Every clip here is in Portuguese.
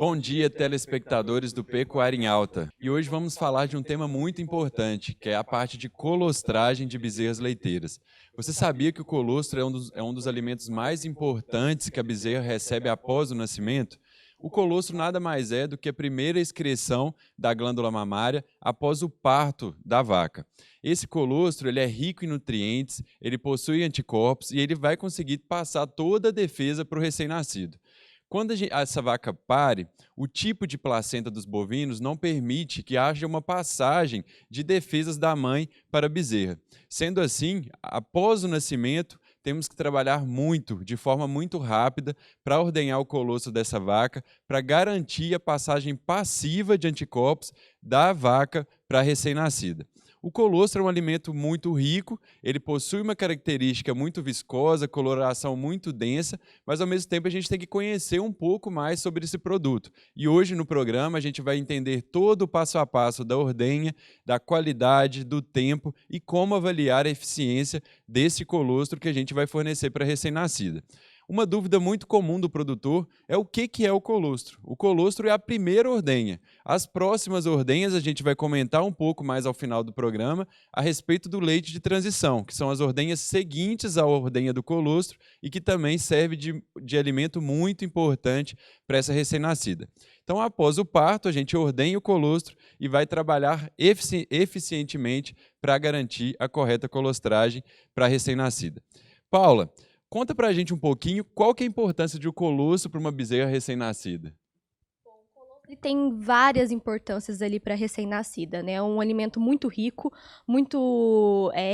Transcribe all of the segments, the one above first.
Bom dia, telespectadores do Pecuária em Alta. E hoje vamos falar de um tema muito importante, que é a parte de colostragem de bezerras leiteiras. Você sabia que o colostro é um dos alimentos mais importantes que a bezerra recebe após o nascimento? O colostro nada mais é do que a primeira excreção da glândula mamária após o parto da vaca. Esse colostro ele é rico em nutrientes, ele possui anticorpos e ele vai conseguir passar toda a defesa para o recém-nascido. Quando essa vaca pare, o tipo de placenta dos bovinos não permite que haja uma passagem de defesas da mãe para a bezerra. Sendo assim, após o nascimento, temos que trabalhar muito, de forma muito rápida, para ordenhar o colostro dessa vaca, para garantir a passagem passiva de anticorpos da vaca para a recém-nascida. O colostro é um alimento muito rico, ele possui uma característica muito viscosa, coloração muito densa, mas ao mesmo tempo a gente tem que conhecer um pouco mais sobre esse produto. E hoje no programa a gente vai entender todo o passo a passo da ordenha, da qualidade, do tempo e como avaliar a eficiência desse colostro que a gente vai fornecer para a recém-nascida. Uma dúvida muito comum do produtor é o que é o colostro. O colostro é a primeira ordenha. As próximas ordenhas a gente vai comentar um pouco mais ao final do programa a respeito do leite de transição, que são as ordenhas seguintes à ordenha do colostro e que também serve de alimento muito importante para essa recém-nascida. Então, após o parto, a gente ordenha o colostro e vai trabalhar eficientemente para garantir a correta colostragem para a recém-nascida. Paula, conta pra gente um pouquinho qual que é a importância de um colostro para uma bezerra recém-nascida. Ele tem várias importâncias ali para a recém-nascida, né? É um alimento muito rico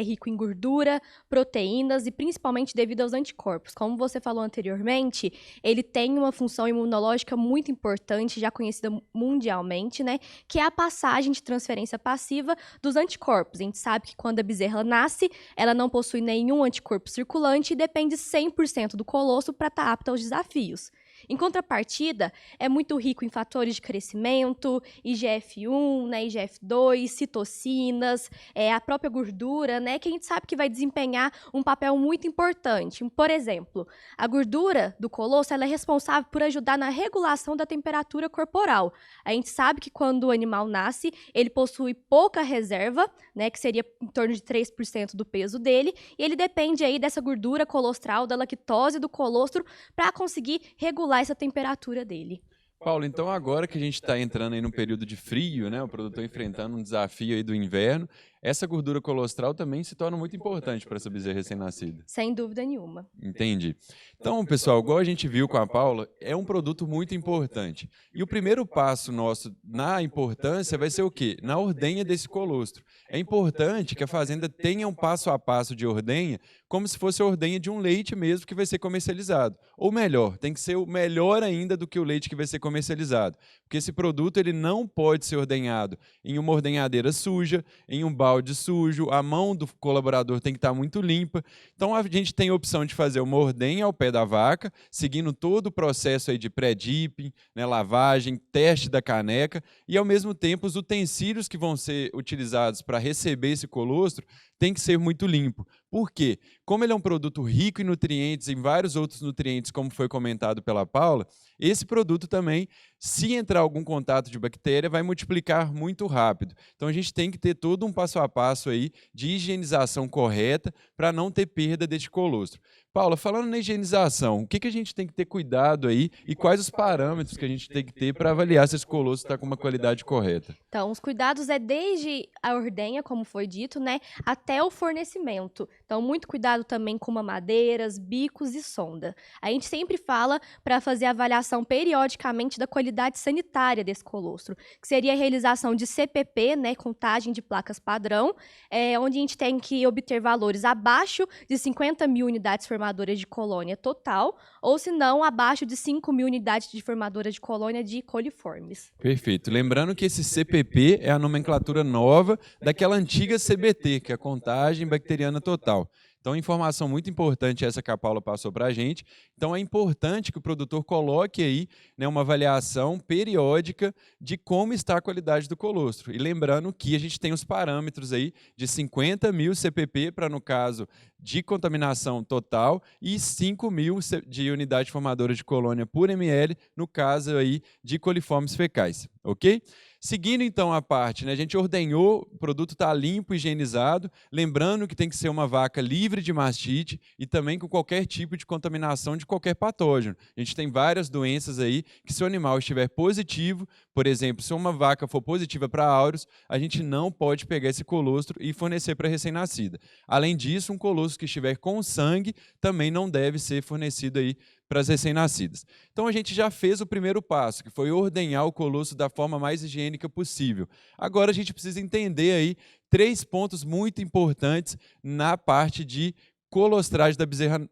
rico em gordura, proteínas e principalmente devido aos anticorpos. Como você falou anteriormente, ele tem uma função imunológica muito importante, já conhecida mundialmente, né? Que é a passagem de transferência passiva dos anticorpos. A gente sabe que quando a bezerra nasce, ela não possui nenhum anticorpo circulante e depende 100% do colostro para estar apta aos desafios. Em contrapartida, é muito rico em fatores de crescimento, IGF-1, né, IGF-2, citocinas, a própria gordura, né, que a gente sabe que vai desempenhar um papel muito importante. Por exemplo, a gordura do colostro ela é responsável por ajudar na regulação da temperatura corporal. A gente sabe que quando o animal nasce, ele possui pouca reserva, né, que seria em torno de 3% do peso dele, e ele depende aí dessa gordura colostral, da lactose do colostro, para conseguir regular essa temperatura dele. Paulo, então agora que a gente está entrando aí num período de frio, né, o produtor enfrentando um desafio aí do inverno, essa gordura colostral também se torna muito importante para essa bezerra recém-nascida. Sem dúvida nenhuma. Entendi. Então, pessoal, igual a gente viu com a Paula, é um produto muito importante. E o primeiro passo nosso na importância vai ser o quê? Na ordenha desse colostro. É importante que a fazenda tenha um passo a passo de ordenha, como se fosse a ordenha de um leite mesmo que vai ser comercializado. Ou melhor, tem que ser o melhor ainda do que o leite que vai ser comercializado. Porque esse produto ele não pode ser ordenhado em uma ordenhadeira suja, em um balde sujo, a mão do colaborador tem que estar muito limpa. Então a gente tem a opção de fazer uma ordenha ao pé da vaca, seguindo todo o processo aí de pré-dipping, né, lavagem, teste da caneca e ao mesmo tempo os utensílios que vão ser utilizados para receber esse colostro tem que ser muito limpo. Por quê? Como ele é um produto rico em nutrientes, em vários outros nutrientes, como foi comentado pela Paula, esse produto também, se entrar algum contato de bactéria, vai multiplicar muito rápido. Então a gente tem que ter todo um passo a passo aí de higienização correta para não ter perda deste colostro. Paula, falando na higienização, o que a gente tem que ter cuidado aí e quais os parâmetros que a gente tem que ter para avaliar se esse colostro está com uma qualidade correta? Então, os cuidados é desde a ordenha, como foi dito, né, até o fornecimento. Então, muito cuidado também com mamadeiras, bicos e sonda. A gente sempre fala para fazer a avaliação periodicamente da qualidade sanitária desse colostro, que seria a realização de CPP, né, contagem de placas padrão, onde a gente tem que obter valores abaixo de 50 mil unidades formadoras de colônia total, ou se não, abaixo de 5 mil unidades de formadora de colônia de coliformes. Perfeito. Lembrando que esse CPP é a nomenclatura nova daquela antiga CBT, que é a contagem bacteriana total. Então, informação muito importante essa que a Paula passou para a gente. Então, é importante que o produtor coloque aí, né, uma avaliação periódica de como está a qualidade do colostro. E lembrando que a gente tem os parâmetros aí de 50.000 CPP para, no caso, de contaminação total e 5.000 de unidade formadora de colônia por ml, no caso aí de coliformes fecais, ok? Seguindo então a parte, né, a gente ordenhou, o produto está limpo, higienizado, lembrando que tem que ser uma vaca livre de mastite e também com qualquer tipo de contaminação de qualquer patógeno. A gente tem várias doenças aí que se o animal estiver positivo, por exemplo, se uma vaca for positiva para áureos, a gente não pode pegar esse colostro e fornecer para recém-nascida. Além disso, um colostro que estiver com sangue também não deve ser fornecido aí para as recém-nascidas. Então, a gente já fez o primeiro passo, que foi ordenhar o colostro da forma mais higiênica possível. Agora, a gente precisa entender aí 3 pontos muito importantes na parte de colostragem da bezerra,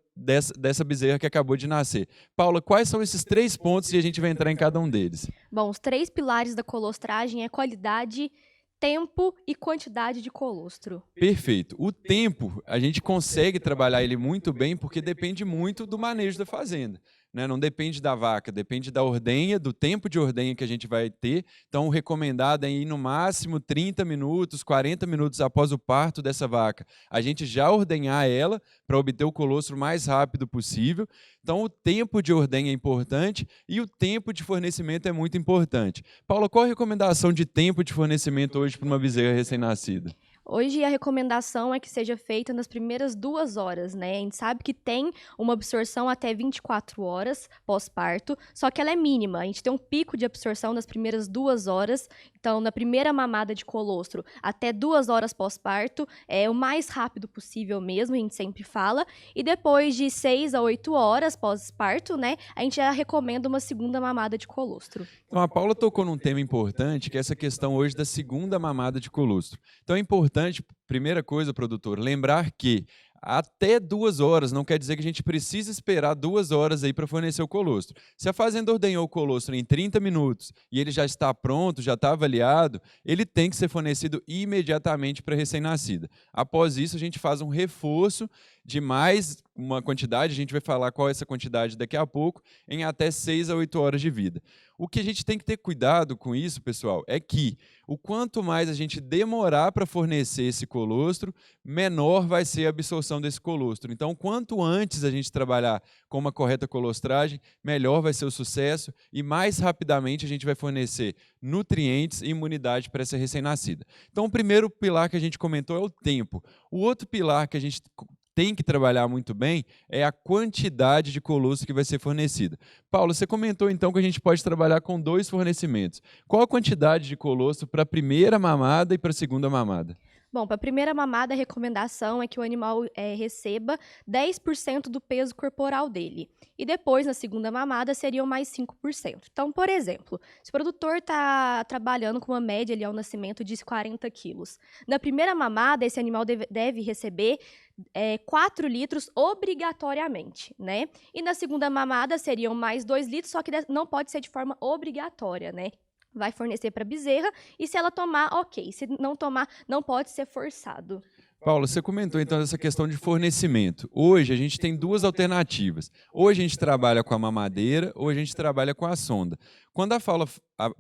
dessa bezerra que acabou de nascer. Paula, quais são esses 3 pontos e a gente vai entrar em cada um deles? Bom, os 3 pilares da colostragem é qualidade, tempo e quantidade de colostro. Perfeito. O tempo, a gente consegue trabalhar ele muito bem porque depende muito do manejo da fazenda, né? Não depende da vaca, depende da ordenha, do tempo de ordenha que a gente vai ter. Então, o recomendado é ir no máximo 30 minutos, 40 minutos após o parto dessa vaca. A gente já ordenhar ela para obter o colostro o mais rápido possível. Então, o tempo de ordenha é importante e o tempo de fornecimento é muito importante. Paula, qual a recomendação de tempo de fornecimento hoje para uma bezerra recém-nascida? Hoje a recomendação é que seja feita nas primeiras 2 horas, né? A gente sabe que tem uma absorção até 24 horas pós-parto, só que ela é mínima. A gente tem um pico de absorção nas primeiras 2 horas. Então, na primeira mamada de colostro, até 2 horas pós-parto, é o mais rápido possível mesmo, a gente sempre fala. E depois de 6 a 8 horas pós-parto, né? A gente já recomenda uma segunda mamada de colostro. Então, a Paula tocou num tema importante, que é essa questão hoje da segunda mamada de colostro. Então, é importante, primeira coisa, produtor, lembrar que até 2 horas não quer dizer que a gente precisa esperar 2 horas aí para fornecer o colostro. Se a fazenda ordenhou o colostro em 30 minutos e ele já está pronto, já está avaliado, ele tem que ser fornecido imediatamente para a recém-nascida. Após isso, a gente faz um reforço de mais uma quantidade, a gente vai falar qual é essa quantidade daqui a pouco, em até 6 a 8 horas de vida. O que a gente tem que ter cuidado com isso, pessoal, é que o quanto mais a gente demorar para fornecer esse colostro, menor vai ser a absorção desse colostro. Então, quanto antes a gente trabalhar com uma correta colostragem, melhor vai ser o sucesso e mais rapidamente a gente vai fornecer nutrientes e imunidade para essa recém-nascida. Então, o primeiro pilar que a gente comentou é o tempo. O outro pilar que a gente tem que trabalhar muito bem é a quantidade de colostro que vai ser fornecida. Paulo, você comentou então que a gente pode trabalhar com 2 fornecimentos. Qual a quantidade de colostro para a primeira mamada e para a segunda mamada? Bom, para a primeira mamada, a recomendação é que o animal receba 10% do peso corporal dele. E depois, na segunda mamada, seriam mais 5%. Então, por exemplo, se o produtor está trabalhando com uma média ali ao nascimento de 40 quilos, na primeira mamada, esse animal deve receber 4 litros obrigatoriamente, né? E na segunda mamada seriam mais 2 litros, só que não pode ser de forma obrigatória, né? Vai fornecer para a bezerra e se ela tomar, ok. Se não tomar, não pode ser forçado. Paulo, você comentou então dessa questão de fornecimento. Hoje a gente tem 2 alternativas. Ou a gente trabalha com a mamadeira, ou a gente trabalha com a sonda. Quando a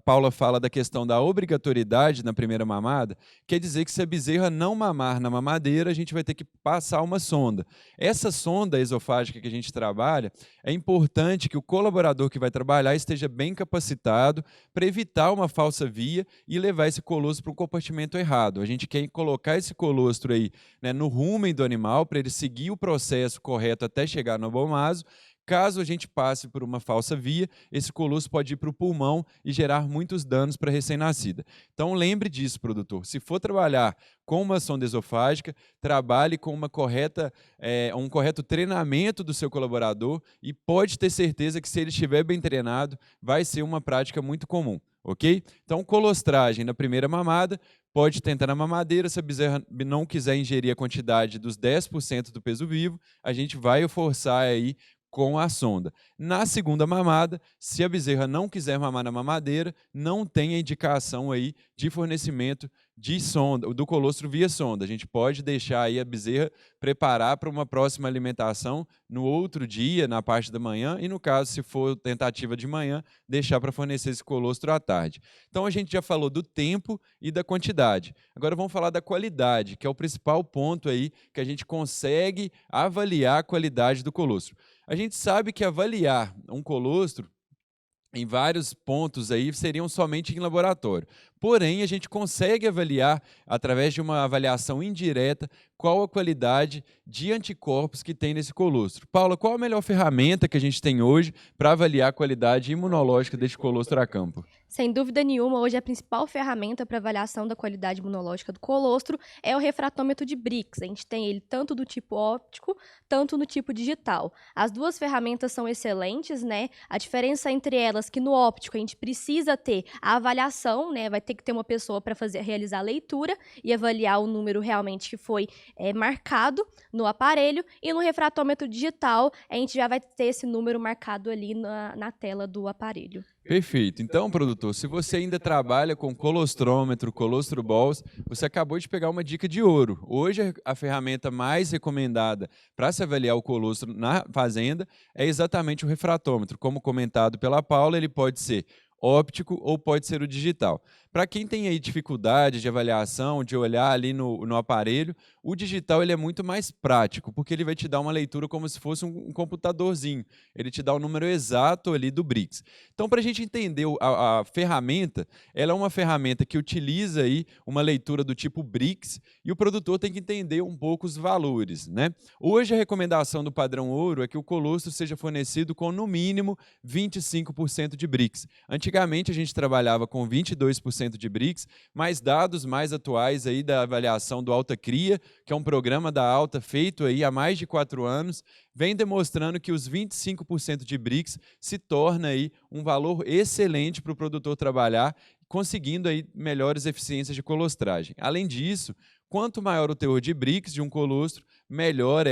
Paula fala da questão da obrigatoriedade na primeira mamada, quer dizer que se a bezerra não mamar na mamadeira, a gente vai ter que passar uma sonda. Essa sonda esofágica que a gente trabalha, é importante que o colaborador que vai trabalhar esteja bem capacitado para evitar uma falsa via e levar esse colostro para um compartimento errado. A gente quer colocar esse colostro aí, né, no rumen do animal para ele seguir o processo correto até chegar no abomaso. Caso a gente passe por uma falsa via, esse colostro pode ir para o pulmão e gerar muitos danos para a recém-nascida. Então, lembre disso, produtor. Se for trabalhar com uma sonda esofágica, trabalhe com um correto treinamento do seu colaborador e pode ter certeza que, se ele estiver bem treinado, vai ser uma prática muito comum. Ok? Então, colostragem na primeira mamada, pode tentar na mamadeira. Se a bezerra não quiser ingerir a quantidade dos 10% do peso vivo, a gente vai forçar aí com a sonda. Na segunda mamada, se a bezerra não quiser mamar na mamadeira, não tem a indicação aí de fornecimento de sonda, do colostro via sonda. A gente pode deixar aí a bezerra preparar para uma próxima alimentação no outro dia, na parte da manhã, e no caso, se for tentativa de manhã, deixar para fornecer esse colostro à tarde. Então a gente já falou do tempo e da quantidade. Agora vamos falar da qualidade, que é o principal ponto aí que a gente consegue avaliar a qualidade do colostro. A gente sabe que avaliar um colostro em vários pontos aí seriam somente em laboratório. Porém, a gente consegue avaliar, através de uma avaliação indireta, qual a qualidade de anticorpos que tem nesse colostro. Paula, qual a melhor ferramenta que a gente tem hoje para avaliar a qualidade imunológica deste colostro a campo? Sem dúvida nenhuma, hoje a principal ferramenta para avaliação da qualidade imunológica do colostro é o refratômetro de Brix. A gente tem ele tanto do tipo óptico, tanto no tipo digital. As duas ferramentas são excelentes, né? A diferença entre elas é que no óptico a gente precisa ter a avaliação, né? Vai ter que ter uma pessoa para realizar a leitura e avaliar o número realmente que foi marcado no aparelho. E no refratômetro digital, a gente já vai ter esse número marcado ali na tela do aparelho. Perfeito. Então, produtor, se você ainda trabalha com colostrômetro, colostro balls, você acabou de pegar uma dica de ouro. Hoje, a ferramenta mais recomendada para se avaliar o colostro na fazenda é exatamente o refratômetro. Como comentado pela Paula, ele pode ser óptico ou pode ser o digital. Para quem tem aí dificuldade de avaliação, de olhar ali no aparelho, o digital ele é muito mais prático, porque ele vai te dar uma leitura como se fosse um computadorzinho. Ele te dá o número exato ali do Brix. Então, para a gente entender a ferramenta, ela é uma ferramenta que utiliza aí uma leitura do tipo Brix e o produtor tem que entender um pouco os valores, né? Hoje, a recomendação do padrão ouro é que o colostro seja fornecido com, no mínimo, 25% de Brix. Antigamente, a gente trabalhava com 22% de Brix, mas dados mais atuais aí da avaliação do Alta Cria, que é um programa da Alta feito aí há mais de 4 anos, vem demonstrando que os 25% de Brix se torna aí um valor excelente para o produtor trabalhar, conseguindo aí melhores eficiências de colostragem. Além disso, quanto maior o teor de Brix de um colostro, maior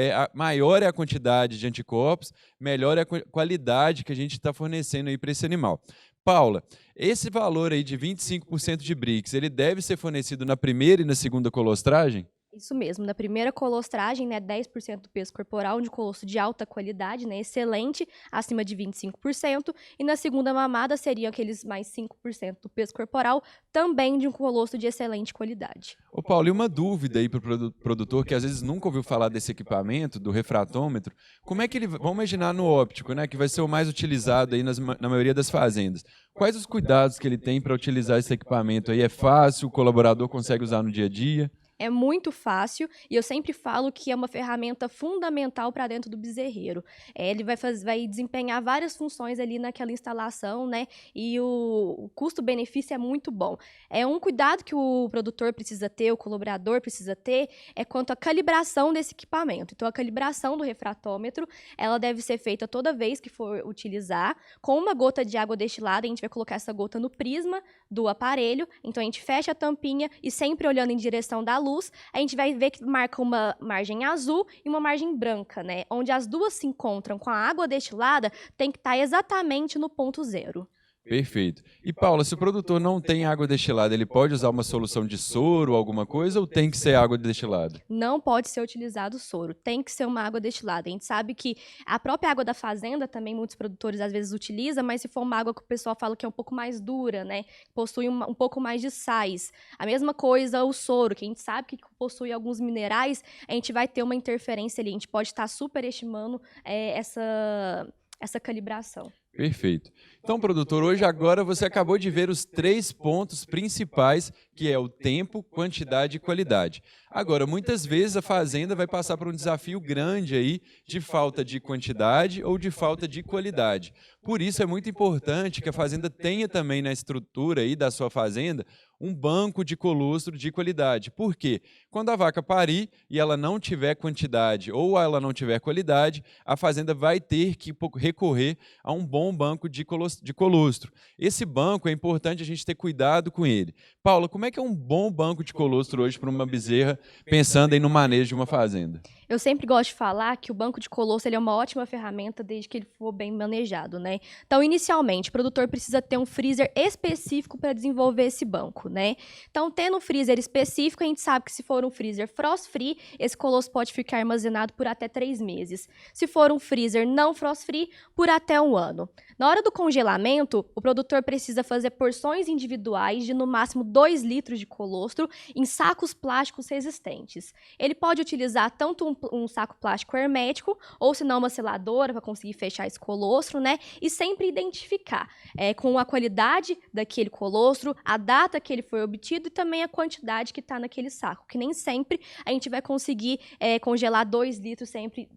é a quantidade de anticorpos, melhor é a qualidade que a gente está fornecendo aí para esse animal. Paula, esse valor aí de 25% de Brix, ele deve ser fornecido na primeira e na segunda colostragem? Isso mesmo, na primeira colostragem, né, 10% do peso corporal de um colostro de alta qualidade, né, excelente, acima de 25%, e na segunda mamada seriam aqueles mais 5% do peso corporal, também de um colostro de excelente qualidade. Ô Paulo, e uma dúvida aí para o produtor que às vezes nunca ouviu falar desse equipamento, do refratômetro, como é que ele, vamos imaginar no óptico, né, que vai ser o mais utilizado aí na maioria das fazendas. Quais os cuidados que ele tem para utilizar esse equipamento aí? É fácil, o colaborador consegue usar no dia a dia? É muito fácil e eu sempre falo que é uma ferramenta fundamental para dentro do bezerreiro. Ele vai desempenhar várias funções ali naquela instalação, né? E o custo-benefício é muito bom. É um cuidado que o produtor precisa ter, o colaborador precisa ter, é quanto à calibração desse equipamento. Então, a calibração do refratômetro, ela deve ser feita toda vez que for utilizar, com uma gota de água destilada. A gente vai colocar essa gota no prisma do aparelho. Então, a gente fecha a tampinha e sempre olhando em direção da luz, a gente vai ver que marca uma margem azul e uma margem branca, né? Onde as duas se encontram com a água destilada, tem que estar exatamente no ponto zero. Perfeito. E Paula, se o produtor não tem água destilada, ele pode usar uma solução de soro, alguma coisa, ou tem que ser água destilada? Não pode ser utilizado soro, tem que ser uma água destilada. A gente sabe que a própria água da fazenda também muitos produtores às vezes utilizam, mas se for uma água que o pessoal fala que é um pouco mais dura, né, possui um pouco mais de sais. A mesma coisa o soro, que a gente sabe que possui alguns minerais, a gente vai ter uma interferência ali, a gente pode estar superestimando essa calibração. Perfeito. Então, produtor, hoje agora você acabou de ver os 3 pontos principais, que é o tempo, quantidade e qualidade. Agora, muitas vezes a fazenda vai passar por um desafio grande aí de falta de quantidade ou de falta de qualidade. Por isso é muito importante que a fazenda tenha também na estrutura aí da sua fazenda um banco de colostro de qualidade. Por quê? Quando a vaca parir e ela não tiver quantidade ou ela não tiver qualidade, a fazenda vai ter que recorrer a um bom banco de colostro. Esse banco é importante a gente ter cuidado com ele. Paula, como é que é um bom banco de colostro hoje para uma bezerra, pensando aí no manejo de uma fazenda? Eu sempre gosto de falar que o banco de colostro ele é uma ótima ferramenta desde que ele for bem manejado, né? Então, inicialmente, o produtor precisa ter um freezer específico para desenvolver esse banco, né? Então, tendo um freezer específico, a gente sabe que se for um freezer frost-free, esse colostro pode ficar armazenado por até 3 meses. Se for um freezer não frost-free, por até 1 ano. Na hora do congelamento, o produtor precisa fazer porções individuais de no máximo 2 litros de colostro em sacos plásticos resistentes. Ele pode utilizar tanto um saco plástico hermético, ou se não uma seladora para conseguir fechar esse colostro, né? E sempre identificar com a qualidade daquele colostro, a data que ele foi obtido e também a quantidade que está naquele saco, que nem sempre a gente vai conseguir congelar 2 litros sempre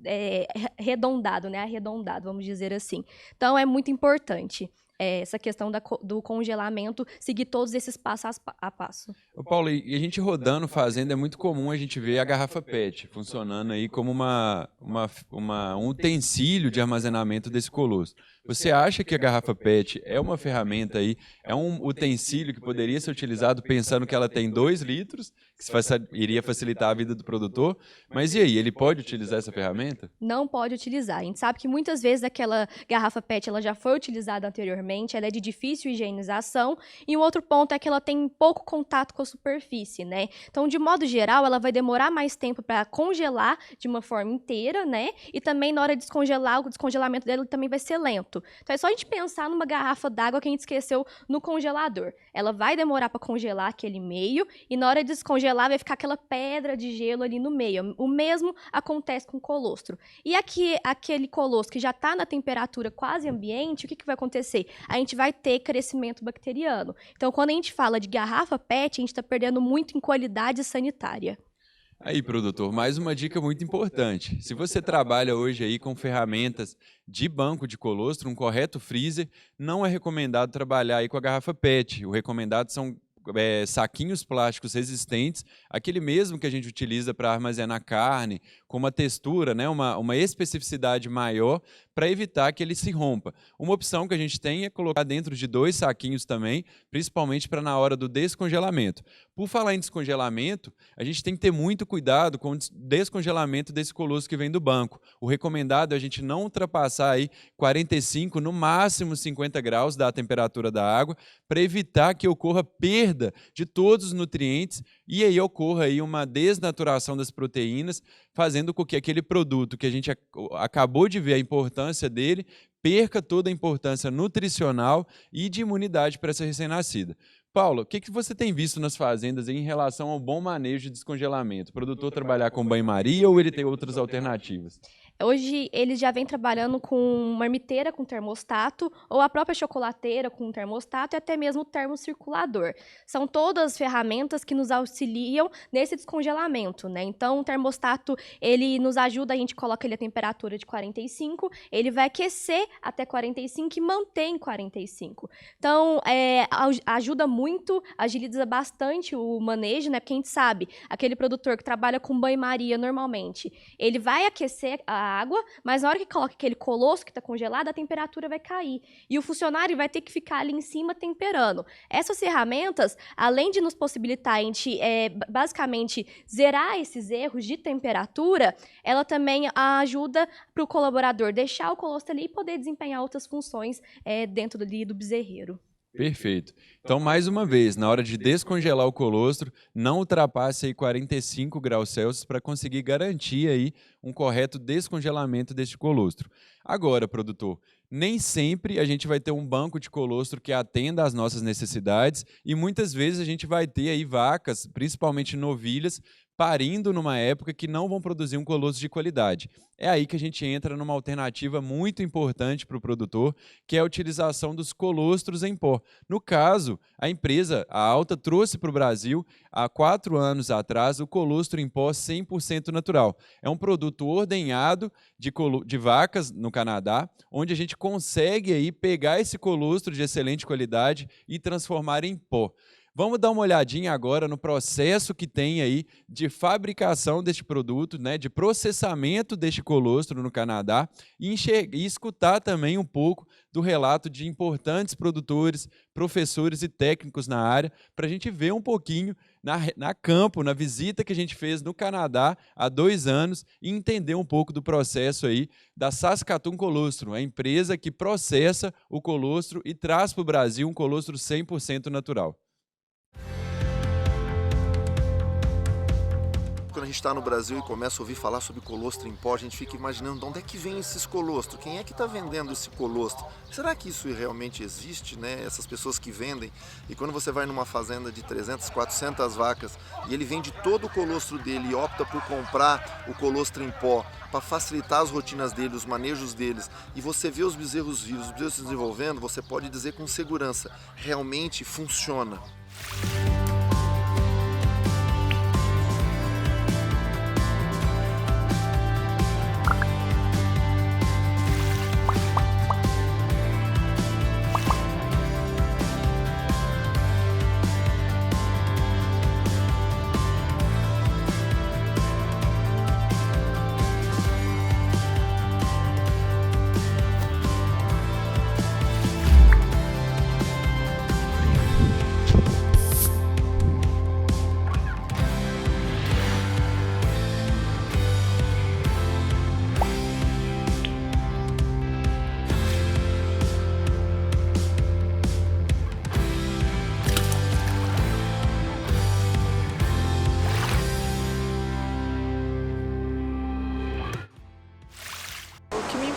arredondado, né? Arredondado, vamos dizer assim. Então, é muito importante essa questão do congelamento, seguir todos esses passo a passo. Ô Paulo, e a gente rodando, fazendo, é muito comum a gente ver a garrafa PET funcionando aí como um utensílio de armazenamento desse colostro. Você acha que a garrafa PET é uma ferramenta aí, é um utensílio que poderia ser utilizado pensando que ela tem 2 litros, que iria facilitar a vida do produtor, mas e aí, ele pode utilizar essa ferramenta? Não pode utilizar. A gente sabe que muitas vezes aquela garrafa PET ela já foi utilizada anteriormente, ela é de difícil higienização, e um outro ponto é que ela tem pouco contato com a superfície, né? Então, de modo geral, ela vai demorar mais tempo para congelar de uma forma inteira, né? E também na hora de descongelar, o descongelamento dela também vai ser lento. Então, é só a gente pensar numa garrafa d'água que a gente esqueceu no congelador. Ela vai demorar para congelar aquele meio, e na hora de descongelar vai ficar aquela pedra de gelo ali no meio. O mesmo acontece com o colostro. E aquele colostro que já está na temperatura quase ambiente, o que vai acontecer? A gente vai ter crescimento bacteriano. Então, quando a gente fala de garrafa PET, a gente está perdendo muito em qualidade sanitária. Aí, produtor, mais uma dica muito importante. Se você trabalha hoje aí com ferramentas de banco de colostro, um correto freezer, não é recomendado trabalhar aí com a garrafa PET. O recomendado são saquinhos plásticos resistentes, aquele mesmo que a gente utiliza para armazenar carne, com uma textura, né, uma especificidade maior, para evitar que ele se rompa. Uma opção que a gente tem é colocar dentro de 2 saquinhos também, principalmente para na hora do descongelamento. Por falar em descongelamento, a gente tem que ter muito cuidado com o descongelamento desse colostro que vem do banco. O recomendado é a gente não ultrapassar aí 45, no máximo 50 graus da temperatura da água, para evitar que ocorra perda de todos os nutrientes e aí ocorra aí uma desnaturação das proteínas, fazendo com que aquele produto que a gente acabou de ver a importância dele, perca toda a importância nutricional e de imunidade para essa recém-nascida. Paulo, o que você tem visto nas fazendas em relação ao bom manejo de descongelamento? O produtor trabalhar com banho-maria ou ele tem outras alternativas? Hoje, eles já vêm trabalhando com marmiteira com termostato, ou a própria chocolateira com termostato e até mesmo o termocirculador. São todas ferramentas que nos auxiliam nesse descongelamento, né? Então, o termostato, ele nos ajuda, a gente coloca ele a temperatura de 45, ele vai aquecer até 45 e mantém 45. Então, ajuda muito, agiliza bastante o manejo, né? Porque a gente sabe, aquele produtor que trabalha com banho-maria normalmente, ele vai aquecer a água, mas na hora que coloca aquele colostro que está congelado, a temperatura vai cair. E o funcionário vai ter que ficar ali em cima temperando. Essas ferramentas, além de nos possibilitar a gente, basicamente, zerar esses erros de temperatura, ela também ajuda para o colaborador deixar o colostro ali e poder desempenhar outras funções dentro do bezerreiro. Perfeito. Então, mais uma vez, na hora de descongelar o colostro, não ultrapasse aí 45 graus Celsius para conseguir garantir aí um correto descongelamento deste colostro. Agora, produtor, nem sempre a gente vai ter um banco de colostro que atenda às nossas necessidades e muitas vezes a gente vai ter aí vacas, principalmente novilhas, parindo numa época que não vão produzir um colostro de qualidade. É aí que a gente entra numa alternativa muito importante para o produtor, que é a utilização dos colostros em pó. No caso, a empresa, a Alta, trouxe para o Brasil, há 4 anos atrás, o colostro em pó 100% natural. É um produto ordenhado de vacas no Canadá, onde a gente consegue aí pegar esse colostro de excelente qualidade e transformar em pó. Vamos dar uma olhadinha agora no processo que tem aí de fabricação deste produto, né, de processamento deste colostro no Canadá e escutar também um pouco do relato de importantes produtores, professores e técnicos na área, para a gente ver um pouquinho na campo, na visita que a gente fez no Canadá há 2 anos e entender um pouco do processo aí da Saskatoon Colostrum, a empresa que processa o colostro e traz para o Brasil um colostro 100% natural. Quando a gente está no Brasil e começa a ouvir falar sobre colostro em pó, a gente fica imaginando de onde é que vem esses colostros, quem é que está vendendo esse colostro? Será que isso realmente existe, né? Essas pessoas que vendem, e quando você vai numa fazenda de 300, 400 vacas e ele vende todo o colostro dele e opta por comprar o colostro em pó para facilitar as rotinas dele, os manejos deles, e você vê os bezerros vivos, os bezerros se desenvolvendo, você pode dizer com segurança, realmente funciona.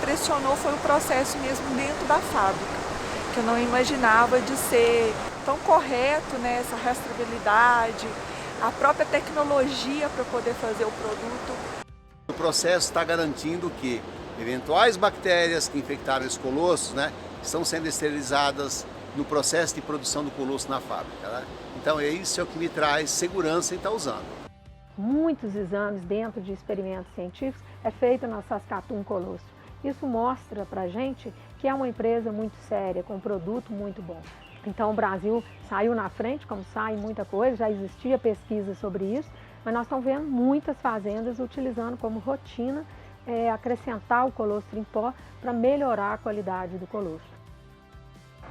Impressionou foi o processo mesmo dentro da fábrica, que eu não imaginava de ser tão correto, né, essa rastreabilidade, a própria tecnologia para poder fazer o produto. O processo está garantindo que eventuais bactérias que infectaram os colostros, né, estão sendo esterilizadas no processo de produção do colostro na fábrica, né? Então isso é o que me traz segurança em estar usando. Muitos exames dentro de experimentos científicos é feito na Saskatoon Colostrum. Isso mostra para a gente que é uma empresa muito séria, com um produto muito bom. Então o Brasil saiu na frente, como sai muita coisa, já existia pesquisa sobre isso, mas nós estamos vendo muitas fazendas utilizando como rotina acrescentar o colostro em pó para melhorar a qualidade do colostro.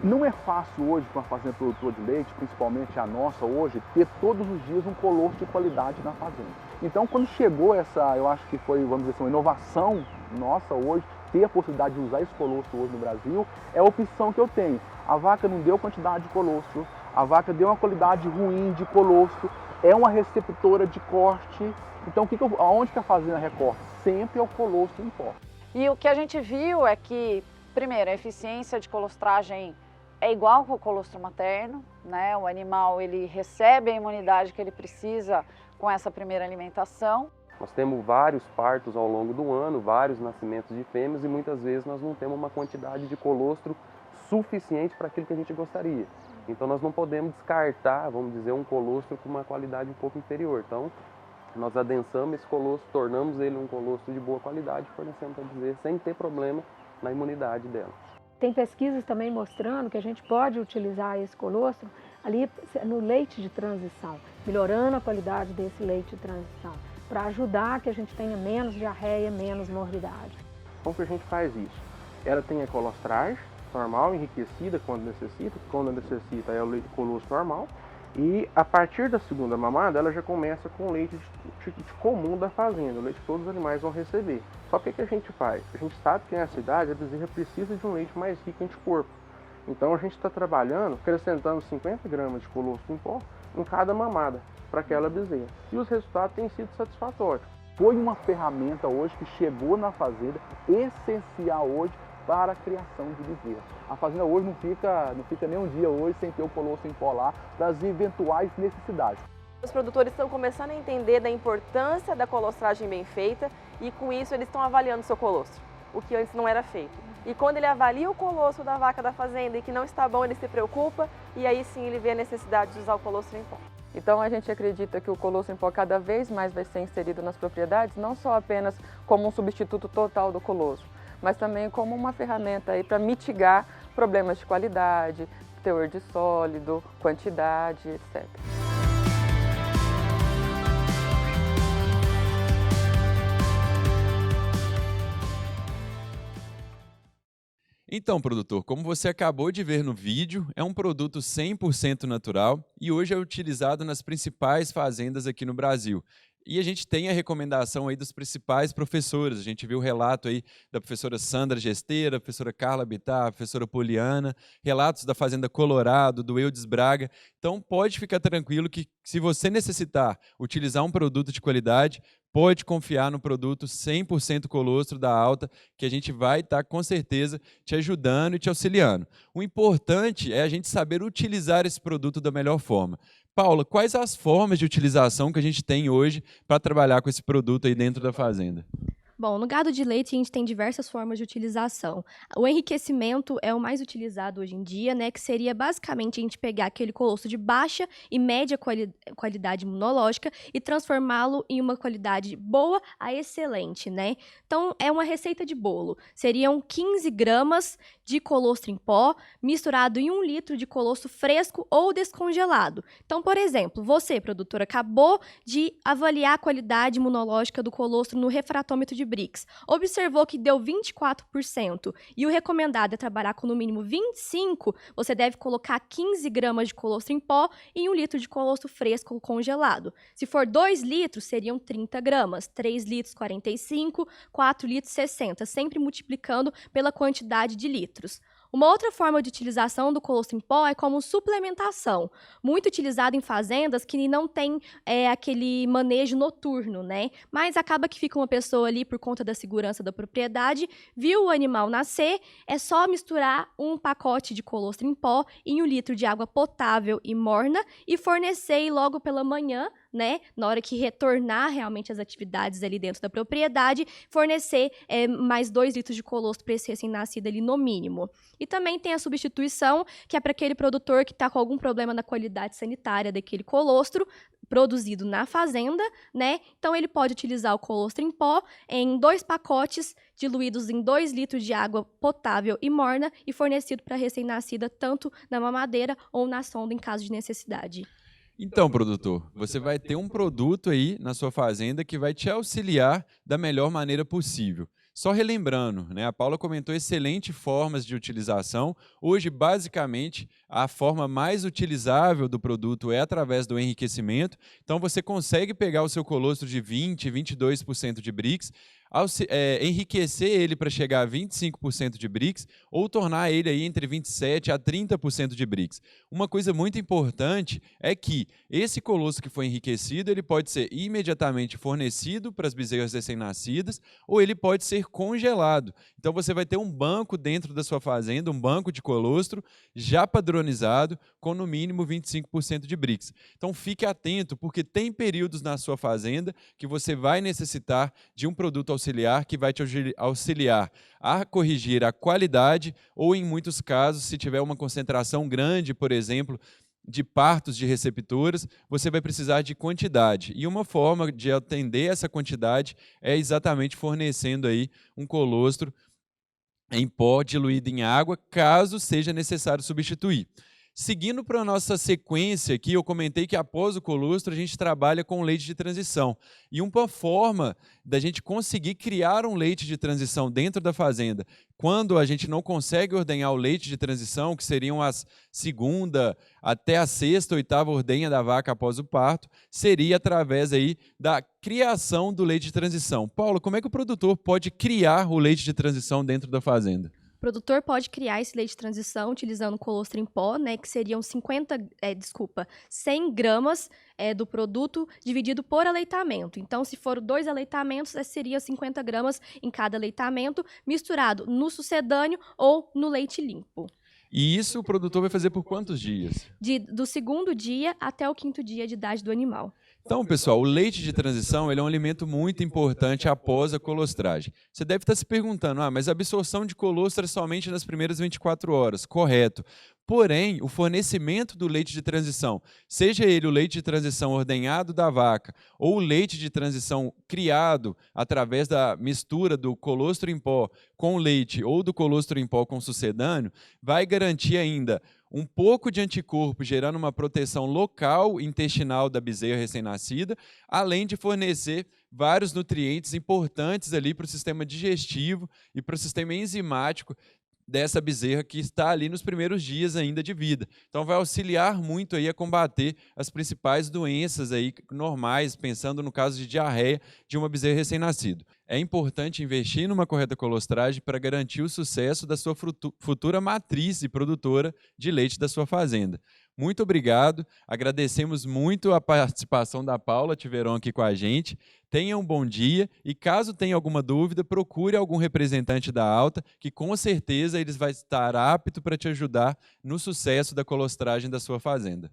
Não é fácil hoje para uma fazenda produtora de leite, principalmente a nossa hoje, ter todos os dias um colostro de qualidade na fazenda. Então quando chegou essa, eu acho que foi, vamos dizer assim, uma inovação nossa hoje, ter a possibilidade de usar esse colostro hoje no Brasil, é a opção que eu tenho. A vaca não deu quantidade de colostro, a vaca deu uma qualidade ruim de colostro, é uma receptora de corte. Então aonde que a fazenda recorta? Sempre é o colostro em pó. E o que a gente viu é que, primeiro, a eficiência de colostragem é igual com o colostro materno, né? O animal ele recebe a imunidade que ele precisa com essa primeira alimentação. Nós temos vários partos ao longo do ano, vários nascimentos de fêmeas e muitas vezes nós não temos uma quantidade de colostro suficiente para aquilo que a gente gostaria. Então nós não podemos descartar, vamos dizer, um colostro com uma qualidade um pouco inferior. Então nós adensamos esse colostro, tornamos ele um colostro de boa qualidade, fornecemos para dizer, sem ter problema na imunidade dela. Tem pesquisas também mostrando que a gente pode utilizar esse colostro ali no leite de transição, melhorando a qualidade desse leite de transição, para ajudar que a gente tenha menos diarreia, menos morbidade. Como que a gente faz isso? Ela tem a colostragem normal, enriquecida quando necessita é o leite colostro normal, e a partir da segunda mamada ela já começa com o leite de comum da fazenda, o leite que todos os animais vão receber. Só que o que a gente faz? A gente sabe que nessa idade a bezerra precisa de um leite mais rico em anticorpo. Então a gente está trabalhando, acrescentando 50 gramas de colostro em pó em cada mamada para aquela bezerra. E os resultados têm sido satisfatórios. Foi uma ferramenta hoje que chegou na fazenda, essencial hoje para a criação de bezerra. A fazenda hoje não fica nem um dia hoje sem ter o colostro em pó lá para as eventuais necessidades. Os produtores estão começando a entender da importância da colostragem bem feita e com isso eles estão avaliando o seu colostro, o que antes não era feito. E quando ele avalia o colostro da vaca da fazenda e que não está bom, ele se preocupa e aí sim ele vê a necessidade de usar o colostro em pó. Então a gente acredita que o colostro em pó cada vez mais vai ser inserido nas propriedades, não só apenas como um substituto total do colostro, mas também como uma ferramenta aí para mitigar problemas de qualidade, teor de sólido, quantidade, etc. Então, produtor, como você acabou de ver no vídeo, é um produto 100% natural e hoje é utilizado nas principais fazendas aqui no Brasil. E a gente tem a recomendação aí dos principais professores. A gente viu o relato aí da professora Sandra Gesteira, a professora Carla Bittar, a professora Poliana, relatos da Fazenda Colorado, do Eudes Braga. Então, pode ficar tranquilo que, se você necessitar utilizar um produto de qualidade, pode confiar no produto 100% colostro da Alta, que a gente vai estar, com certeza, te ajudando e te auxiliando. O importante é a gente saber utilizar esse produto da melhor forma. Paula, quais as formas de utilização que a gente tem hoje para trabalhar com esse produto aí dentro da fazenda? Bom, no gado de leite a gente tem diversas formas de utilização. O enriquecimento é o mais utilizado hoje em dia, né? Que seria basicamente a gente pegar aquele colostro de baixa e média qualidade imunológica e transformá-lo em uma qualidade boa a excelente, né? Então, é uma receita de bolo. Seriam 15 gramas de colostro em pó misturado em 1 litro de colostro fresco ou descongelado. Então, por exemplo, você, produtor, acabou de avaliar a qualidade imunológica do colostro no refratômetro de Brix. Observou que deu 24% e o recomendado é trabalhar com no mínimo 25%, você deve colocar 15 gramas de colostro em pó e 1 litro de colostro fresco congelado. Se for 2 litros, seriam 30 gramas, 3 litros 45, 4 litros 60, sempre multiplicando pela quantidade de litros. Uma outra forma de utilização do colostro em pó é como suplementação, muito utilizado em fazendas que não tem aquele manejo noturno, né? Mas acaba que fica uma pessoa ali por conta da segurança da propriedade, viu o animal nascer, é só misturar um pacote de colostro em pó em 1 litro de água potável e morna e fornecer logo pela manhã, né, na hora que retornar realmente as atividades ali dentro da propriedade, fornecer mais 2 litros de colostro para esse recém-nascido ali no mínimo. E também tem a substituição, que é para aquele produtor que está com algum problema na qualidade sanitária daquele colostro produzido na fazenda, né? Então ele pode utilizar o colostro em pó em 2 pacotes diluídos em 2 litros de água potável e morna e fornecido para a recém-nascida tanto na mamadeira ou na sonda em caso de necessidade. Então, produtor, você vai ter um produto aí na sua fazenda que vai te auxiliar da melhor maneira possível. Só relembrando, né, a Paula comentou excelentes formas de utilização. Hoje, basicamente, a forma mais utilizável do produto é através do enriquecimento. Então, você consegue pegar o seu colostro de 20%, 22% de Brix, enriquecer ele para chegar a 25% de Brix ou tornar ele aí entre 27% a 30% de Brix. Uma coisa muito importante é que esse colostro que foi enriquecido, ele pode ser imediatamente fornecido para as bezerras recém-nascidas ou ele pode ser congelado. Então você vai ter um banco dentro da sua fazenda, um banco de colostro já padronizado com no mínimo 25% de Brix. Então fique atento, porque tem períodos na sua fazenda que você vai necessitar de um produto auxiliar que vai te auxiliar a corrigir a qualidade ou, em muitos casos, se tiver uma concentração grande, por exemplo, de partos de receptoras, você vai precisar de quantidade. E uma forma de atender essa quantidade é exatamente fornecendo aí um colostro em pó diluído em água, caso seja necessário substituir. Seguindo para a nossa sequência aqui, eu comentei que após o colostro a gente trabalha com leite de transição. E uma forma da gente conseguir criar um leite de transição dentro da fazenda, quando a gente não consegue ordenhar o leite de transição, que seriam as 2ª até a 6ª, 8ª ordenha da vaca após o parto, seria através aí da criação do leite de transição. Paulo, como é que o produtor pode criar o leite de transição dentro da fazenda? O produtor pode criar esse leite de transição utilizando colostro em pó, né, que seriam 100 gramas do produto dividido por aleitamento. Então, se for 2 aleitamentos, seria 50 gramas em cada aleitamento, misturado no sucedâneo ou no leite limpo. E isso o produtor vai fazer por quantos dias? Do 2º dia até o 5º dia de idade do animal. Então, pessoal, o leite de transição ele é um alimento muito importante após a colostragem. Você deve estar se perguntando, mas a absorção de colostro é somente nas primeiras 24 horas. Correto. Porém, o fornecimento do leite de transição, seja ele o leite de transição ordenhado da vaca ou o leite de transição criado através da mistura do colostro em pó com leite ou do colostro em pó com sucedâneo, vai garantir ainda um pouco de anticorpo, gerando uma proteção local intestinal da bezerra recém-nascida, além de fornecer vários nutrientes importantes ali para o sistema digestivo e para o sistema enzimático dessa bezerra que está ali nos primeiros dias ainda de vida. Então vai auxiliar muito aí a combater as principais doenças aí normais, pensando no caso de diarreia de uma bezerra recém-nascido. É importante investir numa correta colostragem para garantir o sucesso da sua futura matriz e produtora de leite da sua fazenda. Muito obrigado, agradecemos muito a participação da Paula Tiveron aqui com a gente. Tenha um bom dia e caso tenha alguma dúvida, procure algum representante da Alta, que com certeza eles vai estar apto para te ajudar no sucesso da colostragem da sua fazenda.